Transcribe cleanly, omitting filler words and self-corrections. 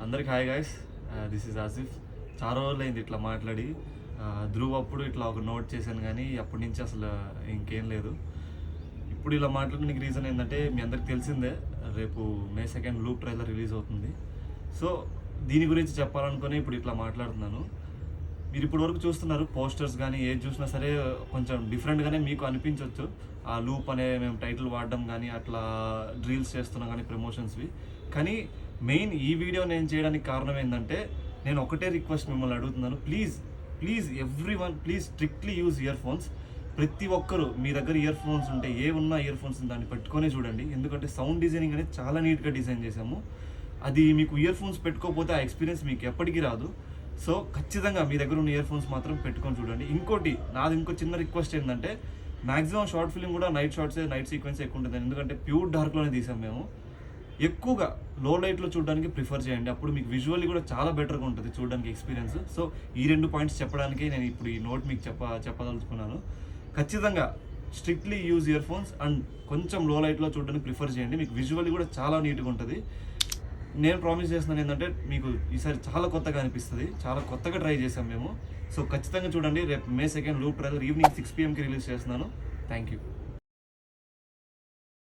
అందరికి hi guys, this is Asif. చాలా రోజులైంది ఇట్లా మాట్లాడి. ధ్రువ్ అప్పుడు ఇట్లా ఒక నోట్ చేశాను, కానీ అప్పటి నుంచి అసలు ఇంకేం లేదు. ఇప్పుడు ఇలా మాట్లాడడానికి రీజన్ ఏంటంటే, మీ అందరికి తెలిసిందే రేపు May 2 లూప్ ట్రైలర్ రిలీజ్ అవుతుంది. సో దీని గురించి చెప్పాలనుకుని ఇప్పుడు ఇట్లా మాట్లాడుతున్నాను. మీరు ఇప్పటి వరకు చూస్తున్నారు పోస్టర్స్ కానీ ఏది చూసినా సరే కొంచెం డిఫరెంట్గానే మీకు అనిపించవచ్చు. ఆ లూప్ అనే మేము టైటిల్ వాడడం కానీ అట్లా రీల్స్ చేస్తున్నాం కానీ ప్రమోషన్స్వి. కానీ మెయిన్ ఈ వీడియో నేను చేయడానికి కారణం ఏంటంటే, నేను ఒకటే రిక్వెస్ట్ మిమ్మల్ని అడుగుతున్నాను. Please everyone please strictly use ear phones. ప్రతి ఒక్కరు మీ దగ్గర ఇయర్ ఫోన్స్ ఉంటే, ఏ ఉన్న ఇయర్ ఫోన్స్ దాన్ని పెట్టుకొనే చూడండి. ఎందుకంటే సౌండ్ డిజైనింగ్ అనేది చాలా నీట్గా డిజైన్ చేశాము. అది మీకు ఇయర్ ఫోన్స్ పెట్టుకోకపోతే ఆ ఎక్స్పీరియన్స్ మీకు ఎప్పటికీ రాదు. సో ఖచ్చితంగా మీ దగ్గర ఉన్న ఇయర్ ఫోన్స్ మాత్రం పెట్టుకొని చూడండి. ఇంకోటి నాది ఇంకో చిన్న రిక్వెస్ట్ ఏంటంటే, మ్యాక్సిమం షార్ట్ ఫిల్మ్ కూడా నైట్ షార్ట్సే, నైట్ సీక్వెన్స్ ఎక్కువ ఉంటుంది. ఎందుకంటే ప్యూర్ డార్క్లోనే తీసాం మేము. ఎక్కువగా లో లైట్లో చూడడానికి ప్రిఫర్ చేయండి. అప్పుడు మీకు విజువల్లీ కూడా చాలా బెటర్గా ఉంటుంది చూడడానికి ఎక్స్పీరియన్స్. సో ఈ 2 పాయింట్స్ చెప్పడానికి నేను ఇప్పుడు ఈ నోట్ మీకు చెప్పదలుచుకున్నాను. ఖచ్చితంగా strictly use ear phones and కొంచెం లో లైట్లో చూడడానికి ప్రిఫర్ చేయండి. మీకు విజువల్లీ కూడా చాలా నీట్గా ఉంటుంది. నేను ప్రామిస్ చేస్తున్నాను ఏంటంటే, మీకు ఈసారి చాలా కొత్తగా అనిపిస్తుంది. చాలా కొత్తగా ట్రై చేసాం మేము. సో ఖచ్చితంగా చూడండి. రేపు May 2 loop trailer evening 6 PM release చేస్తున్నాను. Thank you.